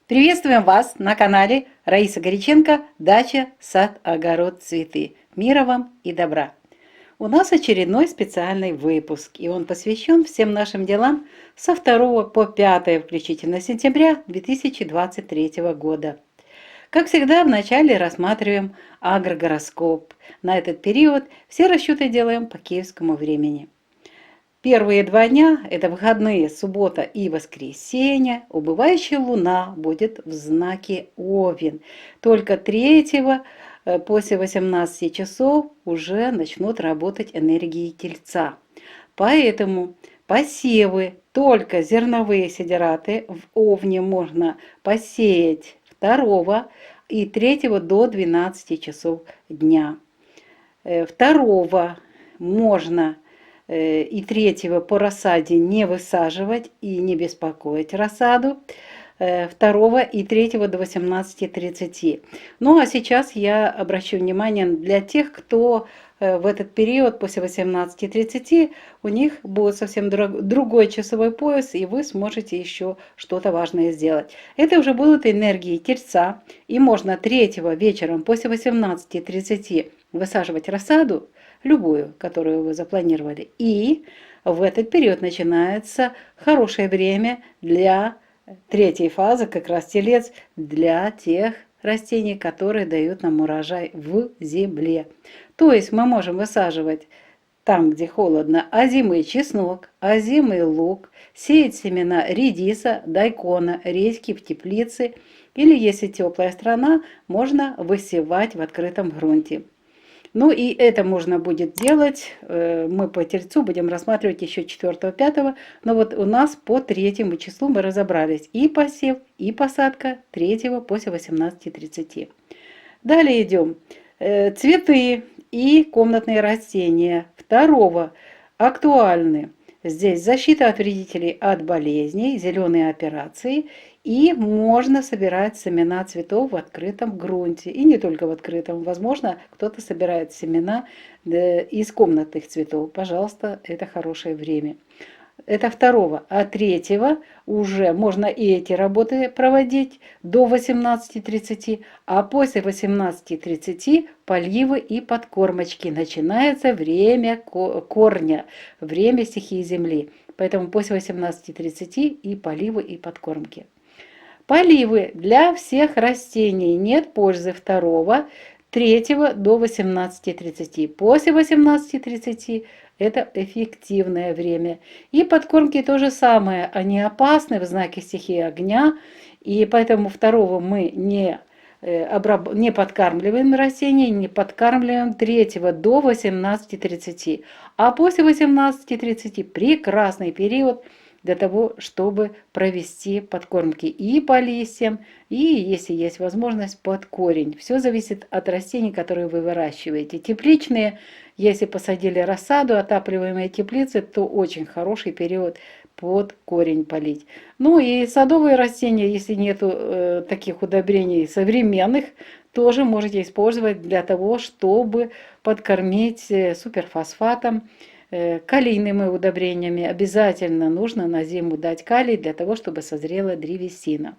Приветствуем вас на канале Раиса Горяченко «Дача, сад, огород, цветы». Мира вам и добра! У нас очередной специальный выпуск, и он посвящен всем нашим делам со 2 по 5 включительно сентября 2023 года. Как всегда, вначале рассматриваем агрогороскоп. На этот период все расчеты делаем по киевскому времени. Первые 2 дня, это выходные, суббота и воскресенье, убывающая луна будет в знаке Овен. Только 3-го, после 18 часов, уже начнут работать энергии Тельца. Поэтому посевы, только зерновые сидираты в Овне можно посеять 2 и 3 до 12 часов дня. 2 можно и 3 по рассаде не высаживать и не беспокоить рассаду. 2 и 3 до 18:30. Ну а сейчас я обращу внимание для тех, кто в этот период после 18:30 у них будет совсем другой часовой пояс, и вы сможете еще что-то важное сделать. Это уже будут энергии Тельца, и можно 3 вечером после 18:30 высаживать рассаду, любую, которую вы запланировали. И в этот период начинается хорошее время для 3-й фазы, как раз Телец, для тех растений, которые дают нам урожай в земле. То есть мы можем высаживать там, где холодно, озимый чеснок, озимый лук, сеять семена редиса, дайкона, редьки в теплице, или, если теплая страна, можно высевать в открытом грунте. Ну и это можно будет делать, мы по Тельцу будем рассматривать еще 4-5, но вот у нас по 3 числу мы разобрались и посев, и посадка 3 после 18:30. Далее идем. Цветы и комнатные растения 2 актуальны. Здесь защита от вредителей от болезней, зеленые операции, и можно собирать семена цветов в открытом грунте. И не только в открытом. Возможно, кто-то собирает семена из комнатных цветов. Пожалуйста, это хорошее время. Это 2, а 3 уже можно и эти работы проводить до 18:30, а после 18:30 поливы и подкормочки. Начинается время корня, время стихии Земли. Поэтому после 18:30 и поливы, и подкормки. Поливы для всех растений нет пользы 2, 3 до 18:30. После 18:30 это эффективное время. И подкормки то же самое, они опасны в знаке стихии огня, и поэтому 2 мы не подкармливаем растения, не подкармливаем 3 до 18:30. А после 18:30 прекрасный период для того, чтобы провести подкормки и по листьям, и, если есть возможность, под корень. Все зависит от растений, которые вы выращиваете. Тепличные, если посадили рассаду, отапливаемые теплицы, то очень хороший период под корень полить. Ну и садовые растения, если нету таких удобрений современных, тоже можете использовать для того, чтобы подкормить суперфосфатом, калийными удобрениями. Обязательно нужно на зиму дать калий для того, чтобы созрела древесина.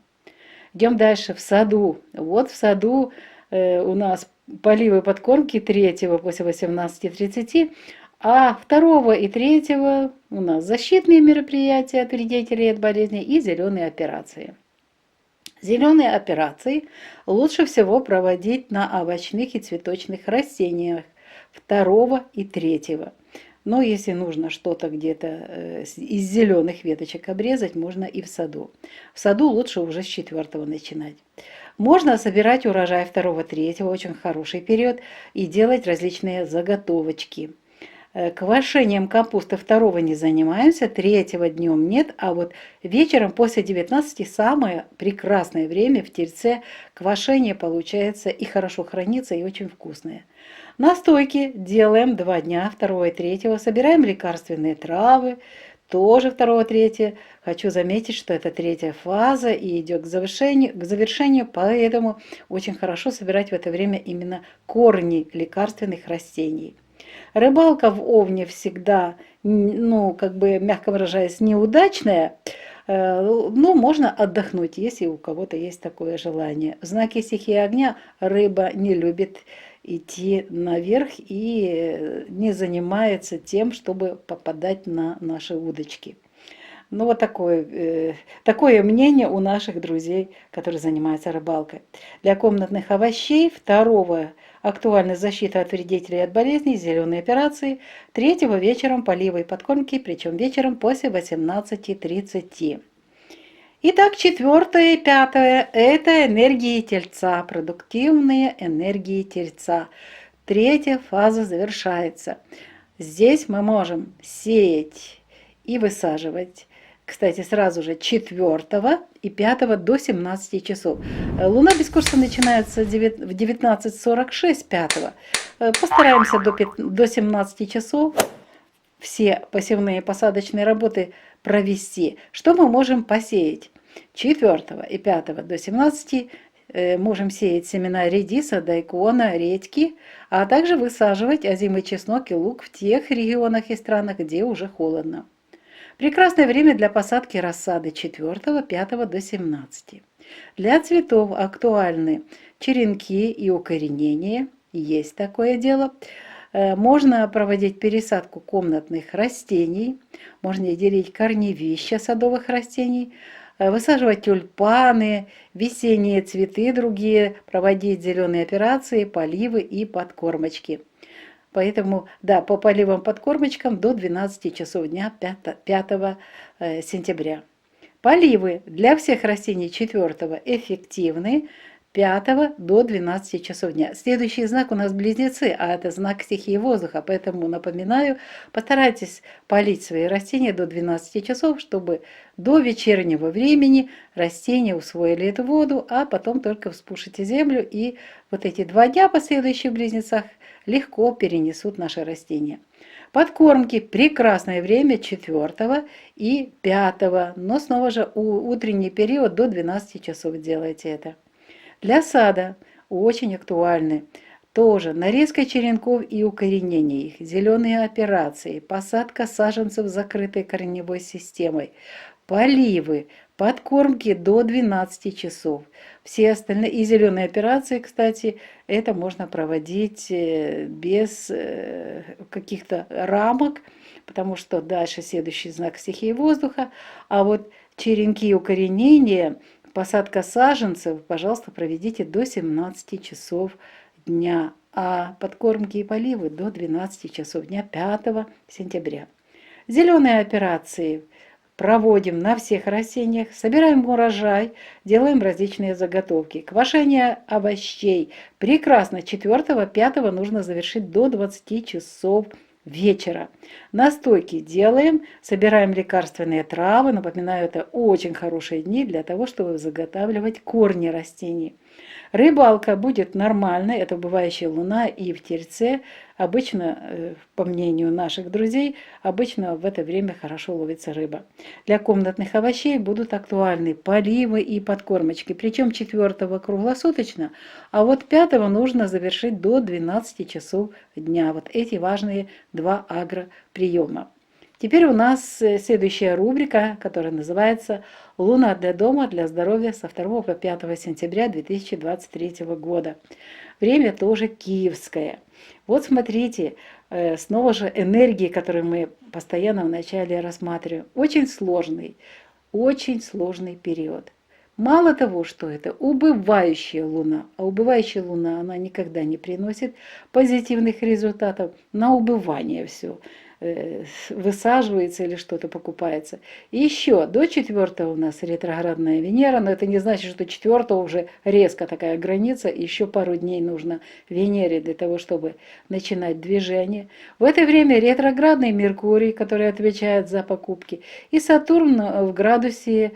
Идем дальше. В саду. Вот в саду у нас поливы подкормки 3 после 18:30, а 2 и 3 у нас защитные мероприятия от вредителей и от болезней и зеленые операции. Зеленые операции лучше всего проводить на овощных и цветочных растениях 2 и 3. Но если нужно что-то где-то из зеленых веточек обрезать, можно и в саду. В саду лучше уже с 4 начинать. Можно собирать урожай 2-3, очень хороший период, и делать различные заготовочки. Квашением капусты 2 не занимаемся, 3 днем нет, а вот вечером после 19 самое прекрасное время в Тельце. Квашение получается и хорошо хранится, и очень вкусное. Настойки делаем 2 дня, 2 и 3. Собираем лекарственные травы, тоже 2-3. Хочу заметить, что это 3 фаза и идет к завершению, поэтому очень хорошо собирать в это время именно корни лекарственных растений. Рыбалка в Овне всегда, ну, как бы, мягко выражаясь, неудачная. Ну, можно отдохнуть, если у кого-то есть такое желание. В знаке стихии огня рыба не любит идти наверх и не занимается тем, чтобы попадать на наши удочки. Ну, вот такое мнение у наших друзей, которые занимаются рыбалкой. Для комнатных овощей второго актуальна защита от вредителей и от болезней, зеленые операции, третьего вечером поливы и подкормки, причем вечером после 18:30. Итак, четвертое и пятое – это энергии Тельца, продуктивные энергии Тельца. Третья фаза завершается. Здесь мы можем сеять и высаживать. Кстати, сразу же 4 и 5 до 17 часов. Луна без курса начинается в 19:46 5. Постараемся до 17 часов все посевные посадочные работы провести. Что мы можем посеять? 4 и 5 до 17 можем сеять семена редиса, дайкона, редьки, а также высаживать озимый чеснок и лук в тех регионах и странах, где уже холодно. Прекрасное время для посадки рассады 4, 5 до 17. Для цветов актуальны черенки и укоренение, есть такое дело. Можно проводить пересадку комнатных растений, можно делить корневища садовых растений, высаживать тюльпаны, весенние цветы другие, проводить зеленые операции, поливы и подкормочки. Поэтому, да, по поливам подкормочкам до 12 часов дня 5 сентября. Поливы для всех растений 4 эффективны, 5 до 12 часов дня. Следующий знак у нас близнецы, а это знак стихии воздуха, поэтому напоминаю, постарайтесь полить свои растения до 12 часов, чтобы до вечернего времени растения усвоили эту воду, а потом только вспушите землю, и вот эти 2 дня последующие в близнецах легко перенесут наши растения. Подкормки – прекрасное время 4 и 5, но снова же утренний период до 12 часов делайте это. Для сада очень актуальны тоже нарезка черенков и укоренение их, зеленые операции, посадка саженцев с закрытой корневой системой, поливы, подкормки до 12 часов. Все остальные и зеленые операции, кстати, это можно проводить без каких-то рамок, потому что дальше следующий знак стихии воздуха, а вот черенки и укоренение, посадка саженцев, пожалуйста, проведите до 17 часов дня, а подкормки и поливы до 12 часов дня 5 сентября. Зеленые операции проводим на всех растениях, собираем урожай, делаем различные заготовки. Квашение овощей прекрасно 4, 5 нужно завершить до 20 часов вечера. Настойки делаем, собираем лекарственные травы. Напоминаю, это очень хорошие дни для того, чтобы заготавливать корни растений. Рыбалка будет нормальной, это убывающая луна и в Тельце. Обычно, по мнению наших друзей, обычно в это время хорошо ловится рыба. Для комнатных овощей будут актуальны поливы и подкормочки, причем 4 круглосуточно, а вот 5 нужно завершить до 12 часов дня. Вот эти важные 2 агроприема. Теперь у нас следующая рубрика, которая называется «Луна для дома, для здоровья» со 2 по 5 сентября 2023 года. Время тоже киевское. Вот смотрите, снова же энергии, которые мы постоянно вначале рассматриваем. Очень сложный период. Мало того, что это убывающая луна, а убывающая луна, она никогда не приносит позитивных результатов, на убывание все высаживается или что-то покупается. И еще до 4 у нас ретроградная Венера, но это не значит, что 4 уже резко такая граница, еще пару дней нужно Венере для того, чтобы начинать движение. В это время ретроградный Меркурий, который отвечает за покупки, и Сатурн в градусе,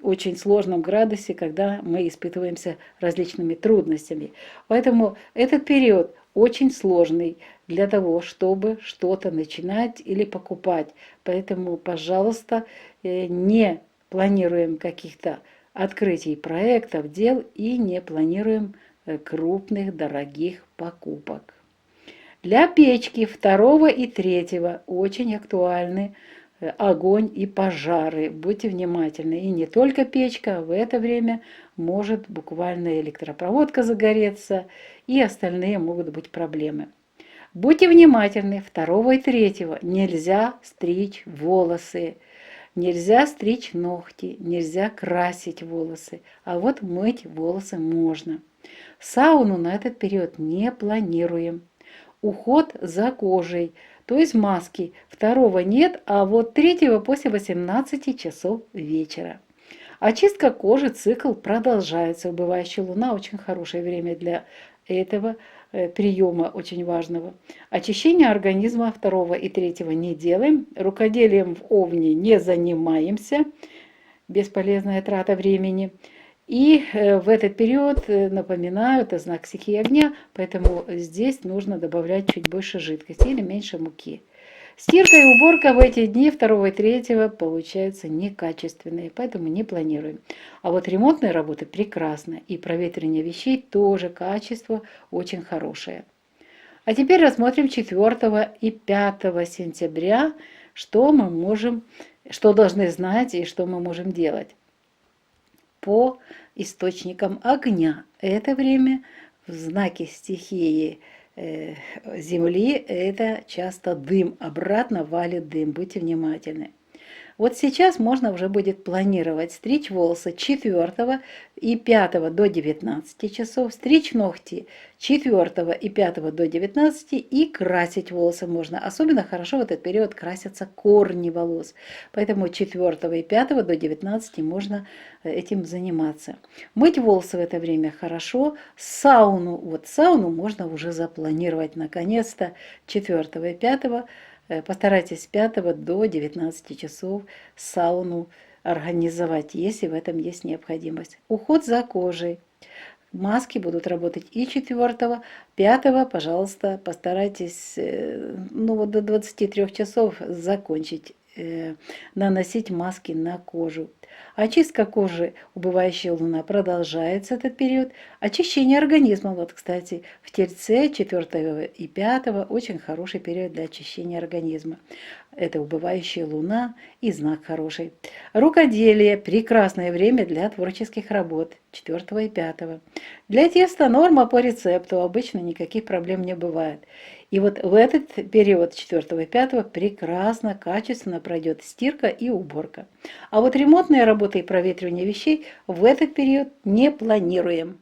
очень сложном градусе, когда мы испытываемся различными трудностями. Поэтому этот период очень сложный для того, чтобы что-то начинать или покупать. Поэтому, пожалуйста, не планируем каких-то открытий проектов, дел и не планируем крупных, дорогих покупок. Для печки 2 и 3 очень актуальны огонь и пожары. Будьте внимательны. И не только печка, в это время может буквально электропроводка загореться, и остальные могут быть проблемы. Будьте внимательны, 2 и 3 нельзя стричь волосы, нельзя стричь ногти, нельзя красить волосы, а вот мыть волосы можно. Сауну на этот период не планируем. Уход за кожей, то есть маски. 2 нет, а вот 3 после 18 часов вечера. Очистка кожи, цикл продолжается. Убывающая луна очень хорошее время для этого приема, очень важного. Очищение организма 2 и 3 не делаем. Рукоделием в Овне не занимаемся. Бесполезная трата времени. И в этот период, напоминаю, это знак стихии огня, поэтому здесь нужно добавлять чуть больше жидкости или меньше муки. Стирка и уборка в эти дни 2 и 3 получаются некачественные, поэтому не планируем. А вот ремонтные работы прекрасно, и проветривание вещей тоже качество очень хорошее. А теперь рассмотрим 4 и 5 сентября, что должны знать и что мы можем делать. По источникам огня это время в знаке стихии Земли это часто дым, обратно валит дым, будьте внимательны. Вот сейчас можно уже будет планировать стричь волосы 4 и 5 до 19 часов, стричь ногти 4 и 5 до 19 и красить волосы можно. Особенно хорошо в этот период красятся корни волос, поэтому 4 и 5 до 19 можно этим заниматься. Мыть волосы в это время хорошо. Сауну можно уже запланировать наконец-то 4 и 5. Постарайтесь с 5 до 19 часов сауну организовать, если в этом есть необходимость. Уход за кожей. Маски будут работать и 4, 5, пожалуйста, постарайтесь до 23 часов закончить наносить маски на кожу. Очистка кожи, убывающая луна, продолжается этот период. Очищение организма, вот, кстати, в Тельце 4 и 5 очень хороший период для очищения организма. Это убывающая луна и знак хороший. Рукоделие – прекрасное время для творческих работ 4 и 5. Для теста норма по рецепту, обычно никаких проблем не бывает. И вот в этот период 4 и 5 прекрасно, качественно пройдет стирка и уборка. А вот ремонтные работы и проветривание вещей в этот период не планируем.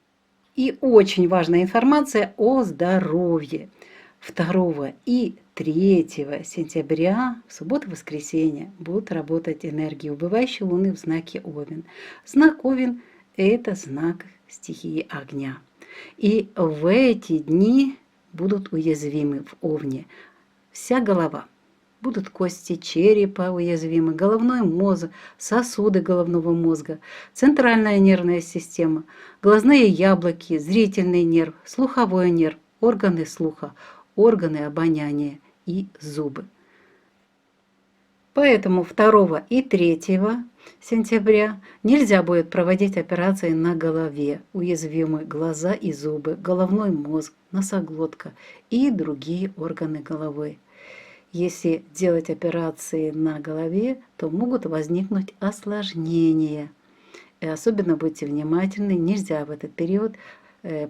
И очень важная информация о здоровье. 2 и 3 сентября, в субботу-воскресенье, будут работать энергии убывающей луны в знаке Овен. Знак Овен – это знак стихии огня. И в эти дни будут уязвимы в Овне вся голова. Будут кости черепа уязвимы, головной мозг, сосуды головного мозга, центральная нервная система, глазные яблоки, зрительный нерв, слуховой нерв, органы слуха, органы обоняния и зубы. Поэтому 2 и 3 сентября нельзя будет проводить операции на голове, уязвимы глаза и зубы, головной мозг, носоглотка и другие органы головы. Если делать операции на голове, то могут возникнуть осложнения. И особенно будьте внимательны, нельзя в этот период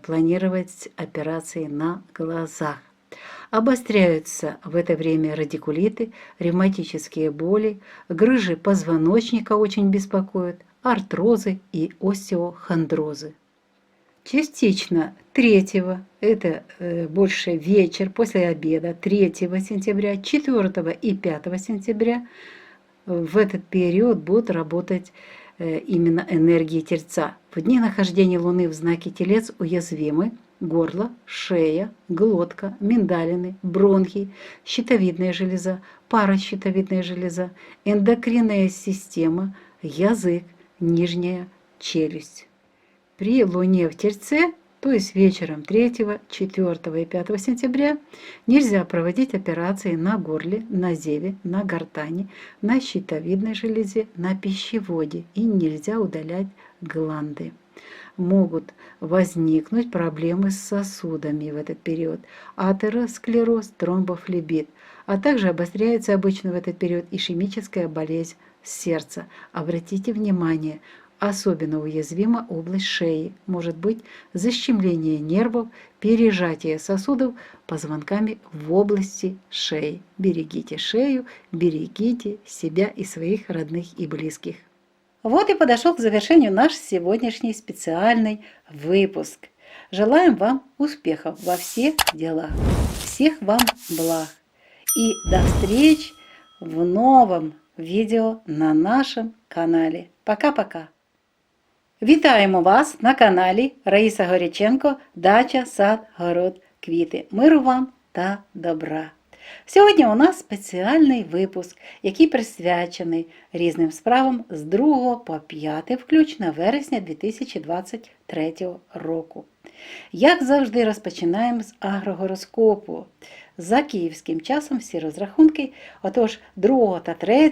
планировать операции на глазах. Обостряются в это время радикулиты, ревматические боли, грыжи позвоночника очень беспокоят, артрозы и остеохондрозы. Частично 3, это больше вечер, после обеда, 3 сентября, 4 и 5 сентября в этот период будут работать именно энергии Тельца. В дни нахождения Луны в знаке Телец уязвимы горло, шея, глотка, миндалины, бронхи, щитовидная железа, паращитовидная железа, эндокринная система, язык, нижняя челюсть. При Луне в Тельце, то есть вечером 3, 4 и 5 сентября, нельзя проводить операции на горле, на зеве, на гортани, на щитовидной железе, на пищеводе и нельзя удалять гланды. Могут возникнуть проблемы с сосудами в этот период, атеросклероз, тромбофлебит. а также обостряется обычно в этот период ишемическая болезнь сердца. Обратите внимание, особенно уязвима область шеи. Может быть защемление нервов, пережатие сосудов позвонками в области шеи. Берегите шею, берегите себя и своих родных и близких. Вот и подошел к завершению наш сегодняшний специальный выпуск. Желаем вам успехов во всех делах. Всех вам благ. И до встреч в новом відео на нашому каналі. Пока-пока! Вітаємо вас на каналі Раїса Горяченко «Дача, сад, город, квіти». Миру вам та добра! Сьогодні у нас спеціальний випуск, який присвячений різним справам з 2 по 5 включно вересня 2023 року. Як завжди, розпочинаємо з агрогороскопу. За київським часом всі розрахунки, отож 2 та 3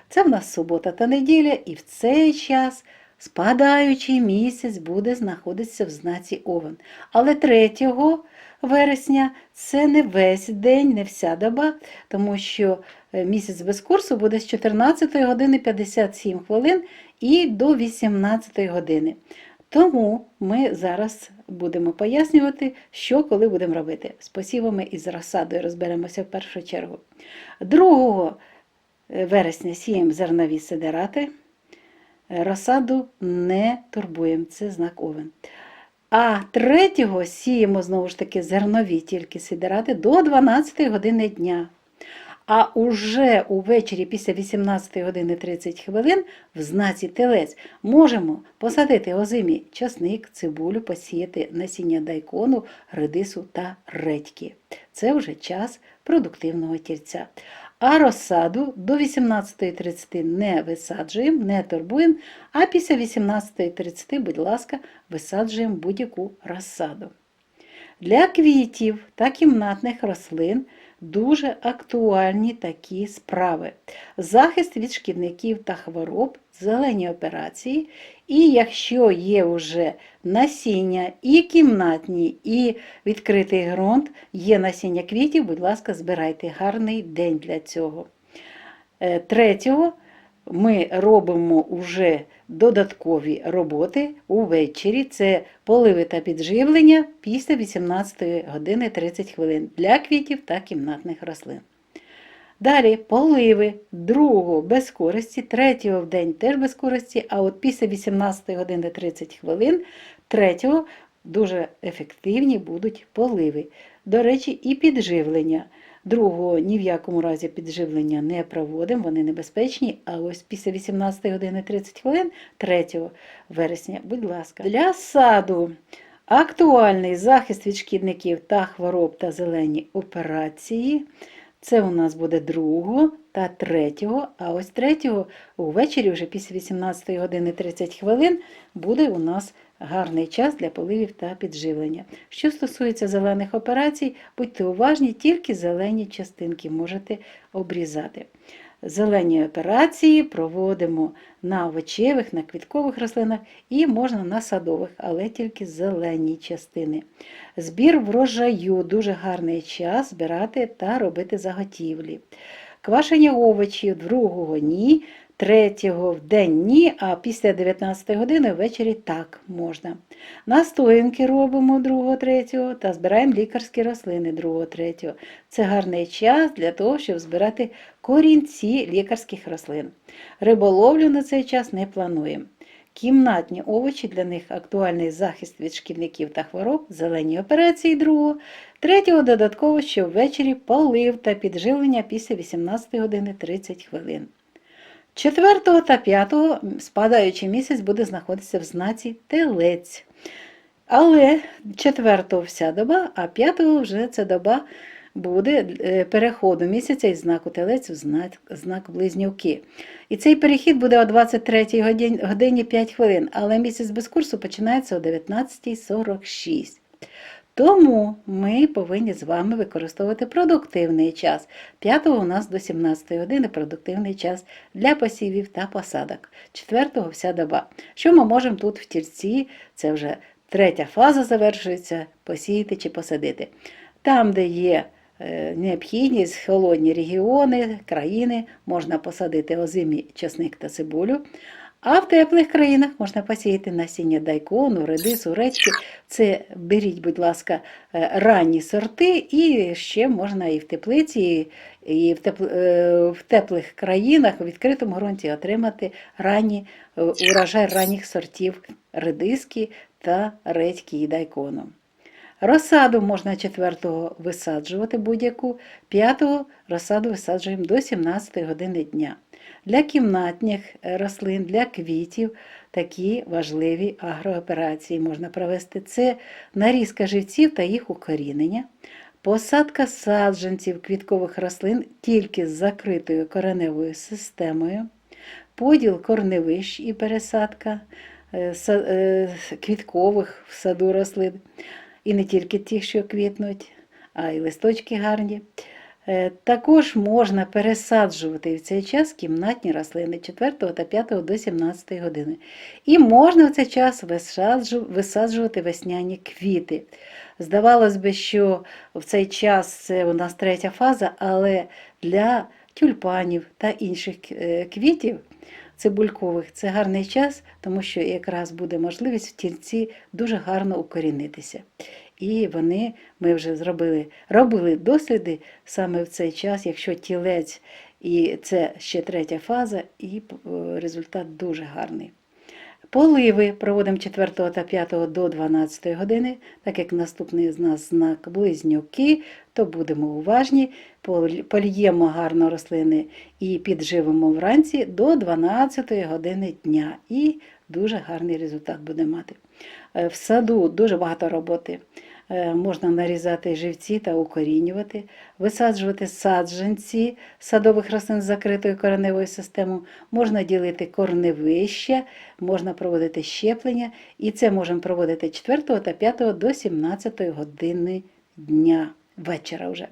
це в нас субота та неділя, і в цей час спадаючий місяць буде знаходитися в знаці Овен. Але 3 вересня це не весь день, не вся доба, тому що місяць без курсу буде з 14 години 57 хвилин і до 18 години. Тому ми зараз будемо пояснювати, що коли будемо робити. З посівами і з розсадою розберемося в першу чергу. 2 вересня сіємо зернові сидирати, розсаду не турбуємо, це знак Овен. А 3 сіємо знову ж таки зернові тільки сидирати до 12 години дня. А уже увечері після 18 години 30 хвилин в знаці Телець можемо посадити озимі часник, цибулю, посіяти насіння дайкону, редису та редьки. Це вже час продуктивного тільця. А розсаду до 18:30 не висаджуємо, не турбуємо, а після 18:30, будь ласка, висаджуємо будь-яку розсаду. Для квітів та кімнатних рослин дуже актуальні такі справи. Захист від шкідників та хвороб, зелені операції. І якщо є вже насіння і кімнатні, і відкритий ґрунт, є насіння квітів, будь ласка, збирайте. Гарний день для цього. 3 ми робимо вже додаткові роботи увечері. Це поливи та підживлення після 18 години 30 хвилин для квітів та кімнатних рослин. Далі поливи 2 без користі, 3 в день теж без користі, а от після 18 години 30 хвилин 3 дуже ефективні будуть поливи. До речі, і підживлення. 2 ні в якому разі підживлення не проводимо, вони небезпечні, а ось після 18 години 30 хвилин 3 вересня, будь ласка. Для саду актуальний захист від шкідників та хвороб та зелені операції. Це у нас буде 2 та 3, а ось 3 увечері, вже після 18 години 30 хвилин, буде у нас гарний час для поливів та підживлення. Що стосується зелених операцій, будьте уважні, тільки зелені частинки можете обрізати. Зелені операції проводимо на овочевих, на квіткових рослинах і можна на садових, але тільки зелені частини. Збір врожаю – дуже гарний час збирати та робити заготівлі. Квашення овочів 2 ні, 3 в день ні, а після 19 години ввечері так можна. Настоянки робимо 2-3 та збираємо лікарські рослини 2-3. Це гарний час для того, щоб збирати корінці лікарських рослин. Риболовлю на цей час не плануємо. Кімнатні овочі, для них актуальний захист від шкідників та хвороб, зелені операції 2, 3 додатково, що ввечері полив та підживлення після 18 години 30 хвилин. 4 та 5 спадаючий місяць буде знаходитися в знаці Телець. Але 4 вся доба, а 5 вже ця доба буде переходу місяця із знаку Телець в знак Близнюки. І цей перехід буде о 23 годині 5 хвилин, але місяць без курсу починається о 19:46. Тому ми повинні з вами використовувати продуктивний час. 5 у нас до 17 години продуктивний час для посівів та посадок. 4 вся доба. Що ми можемо тут в тільці, це вже 3 фаза завершується, посіяти чи посадити. Там, де є необхідність, холодні регіони, країни можна посадити озимі часник та цибулю. А в теплих країнах можна посіяти насіння дайкону, редису, редьки. Це беріть, будь ласка, ранні сорти, і ще можна і в теплиці, і в теплих країнах, у відкритому ґрунті отримати урожай ранніх сортів редиски та редьки і дайкону. Розсаду можна 4-го висаджувати будь-яку, 5-го розсаду висаджуємо до 17 години дня. Для кімнатних рослин, для квітів такі важливі агрооперації можна провести. Це нарізка живців та їх укорінення, посадка саджанців квіткових рослин тільки з закритою кореневою системою, поділ корневищ і пересадка квіткових в саду рослин, і не тільки ті, що квітнуть, а й листочки гарні. Також можна пересаджувати в цей час кімнатні рослини 4 та 5 до 17 години. І можна в цей час висаджувати весняні квіти. Здавалось би, що в цей час це у нас 3-я фаза, але для тюльпанів та інших квітів цибулькових це гарний час, тому що якраз буде можливість в тільці дуже гарно укорінитися. І ми вже робили досліди саме в цей час, якщо тілець, і це ще 3-я фаза, і результат дуже гарний. Поливи проводимо 4 та 5 до 12 години, так як наступний з нас знак близнюки, то будемо уважні, поліємо гарно рослини і підживимо вранці до 12 години дня, і дуже гарний результат буде мати. В саду дуже багато роботи. Можна нарізати живці та укорінювати, висаджувати саджанці садових рослин з закритою кореневою системою, можна ділити корневища, можна проводити щеплення, і це можемо проводити 4 та 5 до 17 години дня, вечора вже.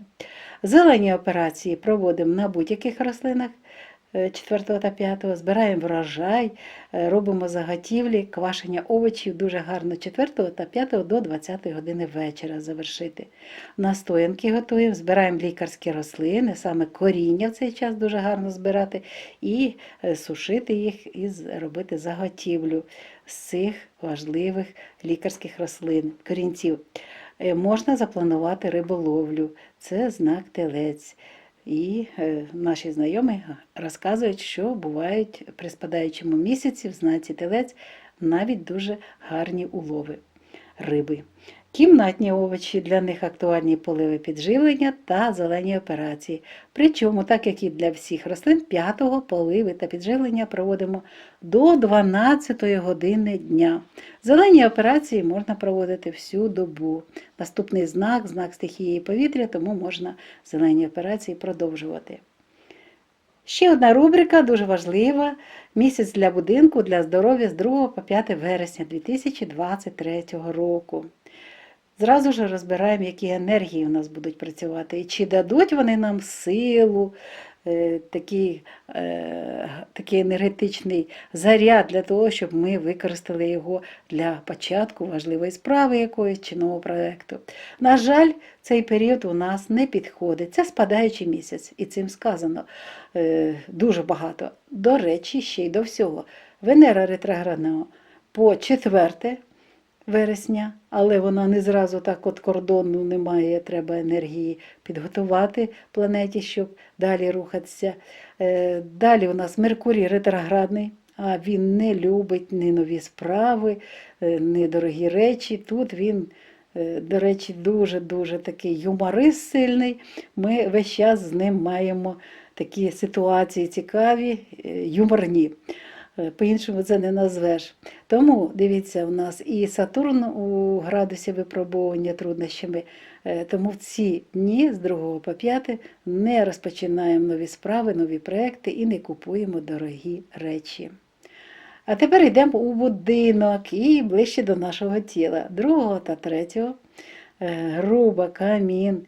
Зелені операції проводимо на будь-яких рослинах 4 та 5, збираємо врожай, робимо заготівлі, квашення овочів дуже гарно 4 та 5 до 20 години вечора завершити. Настоянки готуємо, збираємо лікарські рослини, саме коріння в цей час дуже гарно збирати, і сушити їх, і робити заготівлю з цих важливих лікарських рослин, корінців. Можна запланувати риболовлю, це знак телець. І наші знайомі розказують, що бувають при спадаючому місяці в знаці телець навіть дуже гарні улови риби. Кімнатні овочі, для них актуальні поливи підживлення та зелені операції. Причому, так як і для всіх рослин, 5-го поливи та підживлення проводимо до 12 години дня. Зелені операції можна проводити всю добу. Наступний знак стихії повітря, тому можна зелені операції продовжувати. Ще одна рубрика, дуже важлива. Місяць для будинку, для здоров'я з 2 по 5 вересня 2023 року. Зразу ж розбираємо, які енергії у нас будуть працювати, і чи дадуть вони нам силу, такий енергетичний заряд для того, щоб ми використали його для початку важливої справи якоїсь чи нового проєкту. На жаль, цей період у нас не підходить. Це спадаючий місяць, і цим сказано дуже багато. До речі, ще й до всього. Венера ретроградна по 4 вересня, але вона не зразу так от кордону немає, треба енергії підготувати планеті, щоб далі рухатися. Далі у нас Меркурій ретроградний, а він не любить ні нові справи, ні дорогі речі. Тут він, до речі, дуже-дуже такий юморист сильний. Ми весь час з ним маємо такі ситуації цікаві, юморні. По-іншому це не назвеш. Тому, дивіться, у нас і Сатурн у градусі випробування труднощами. Тому в ці дні з 2 по 5 не розпочинаємо нові справи, нові проекти і не купуємо дорогі речі. А тепер йдемо у будинок і ближче до нашого тіла. 2 та 3 груба, камін,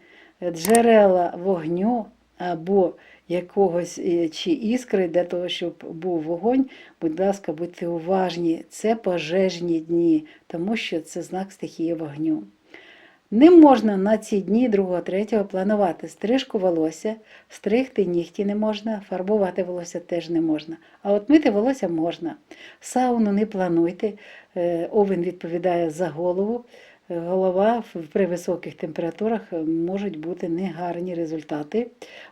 джерела вогню або якогось чи іскри для того, щоб був вогонь, будь ласка, будьте уважні, це пожежні дні, тому що це знак стихії вогню. Не можна на ці дні 2-3 планувати стрижку волосся, стригти нігті не можна, фарбувати волосся теж не можна. А от мити волосся можна. Сауну не плануйте, овен відповідає за голову. Голова при високих температурах можуть бути негарні результати.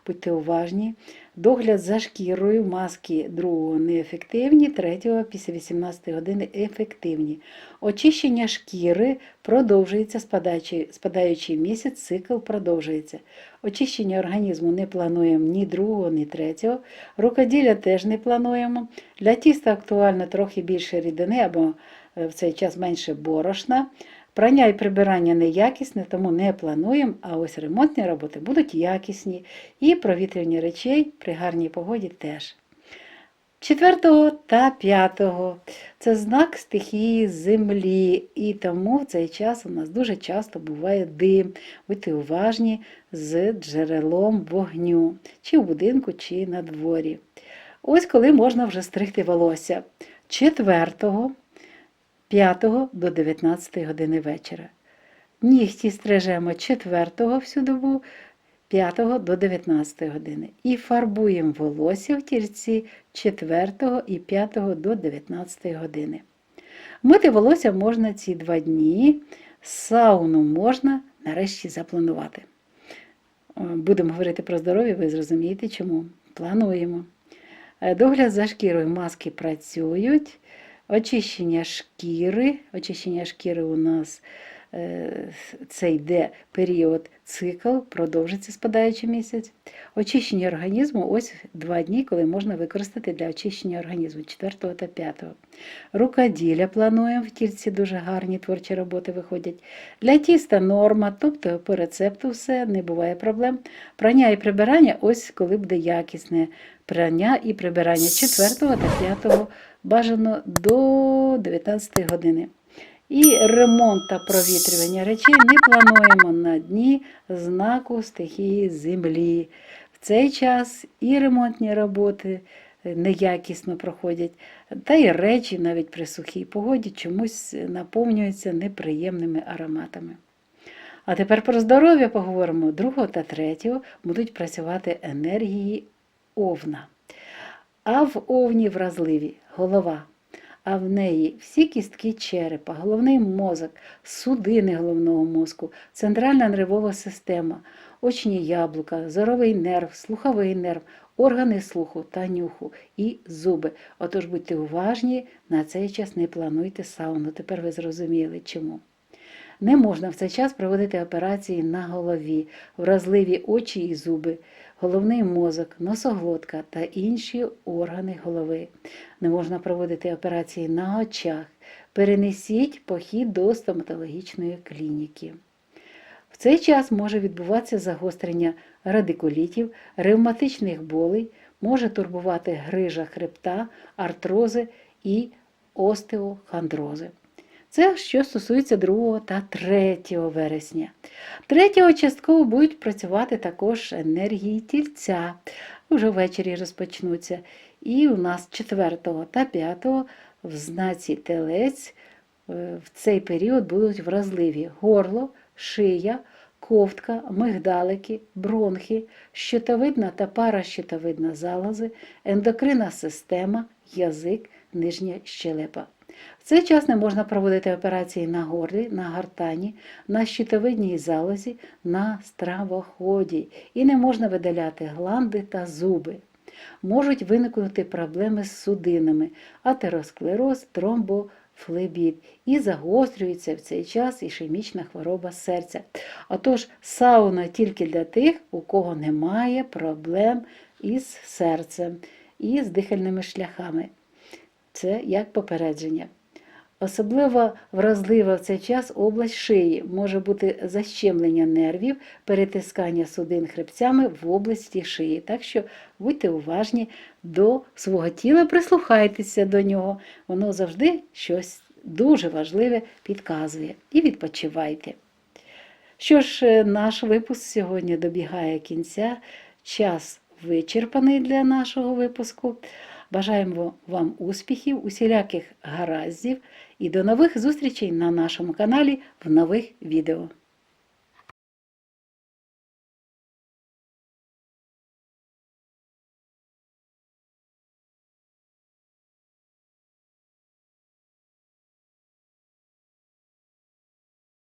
Будьте уважні. Догляд за шкірою, маски 2-го неефективні, 3-го після 18 години ефективні. Очищення шкіри продовжується, спадаючий місяць, цикл продовжується. Очищення організму не плануємо ні 2-го, ні 3-го. Рукоділля теж не плануємо. Для тіста актуально трохи більше рідини або в цей час менше борошна. Прання і прибирання неякісне, тому не плануємо, а ось ремонтні роботи будуть якісні. І провітрювання речей при гарній погоді теж. 4 та 5 – це знак стихії землі, і тому в цей час у нас дуже часто буває дим. Будьте уважні з джерелом вогню, чи в будинку, чи на дворі. Ось коли можна вже стригти волосся. 4, 5 до 19 години вечора. Нігті стрижемо 4 всю добу, 5 до 19 години. І фарбуємо волосся в тільці 4 і 5 до 19 години. Мити волосся можна ці 2 дні, сауну можна нарешті запланувати. Будемо говорити про здоров'я, ви зрозумієте чому. Плануємо. Догляд за шкірою, маски працюють. Очищення шкіри у нас це йде період цикл, продовжиться спадаючий місяць. Очищення організму, ось 2 дні, коли можна використати для очищення організму, 4 та 5. Рукоділля плануємо, в тільці дуже гарні творчі роботи виходять. Для тіста норма, тобто по рецепту все, не буває проблем. Прання і прибирання, ось коли буде якісне прання і прибирання 4 та 5 бажано до 19 години. І ремонт та провітрювання речей не плануємо на дні знаку стихії землі. В цей час і ремонтні роботи неякісно проходять, та й речі навіть при сухій погоді чомусь наповнюються неприємними ароматами. А тепер про здоров'я поговоримо. 2 та 3 будуть працювати енергії овна. А в овні вразливі голова, а в неї всі кістки черепа, головний мозок, судини головного мозку, центральна нервова система, очні яблука, зоровий нерв, слуховий нерв, органи слуху та нюху і зуби. Отож будьте уважні, на цей час не плануйте сауну. Тепер ви зрозуміли чому. Не можна в цей час проводити операції на голові, вразливі очі і зуби, головний мозок, носоглотка та інші органи голови. Не можна проводити операції на очах. Перенесіть похід до стоматологічної клініки. В цей час може відбуватися загострення радикулітів, ревматичних болей, може турбувати грижа хребта, артрози і остеохондрози. Це що стосується 2 та 3 вересня. 3 частково будуть працювати також енергії тільця. Вже ввечері розпочнуться. І у нас 4 та 5 в знаці телець в цей період будуть вразливі горло, шия, ковтка, мигдалики, бронхи, щитовидна та паращитовидна залози, ендокринна система, язик, нижня щелепа. В цей час не можна проводити операції на горлі, на гортані, на щитовидній залозі, на стравоході. І не можна видаляти гланди та зуби. Можуть виникнути проблеми з судинами, атеросклероз, тромбофлебіт. І загострюється в цей час ішемічна хвороба серця. Отож, сауна тільки для тих, у кого немає проблем із серцем і з дихальними шляхами. Це як попередження. Особливо вразлива в цей час область шиї. Може бути защемлення нервів, перетискання судин хребцями в області шиї. Так що будьте уважні до свого тіла, прислухайтеся до нього. Воно завжди щось дуже важливе підказує. І відпочивайте. Що ж, наш випуск сьогодні добігає кінця. Час вичерпаний для нашого випуску. Бажаємо вам успіхів, усіляких гараздів і до нових зустрічей на нашому каналі в нових відео.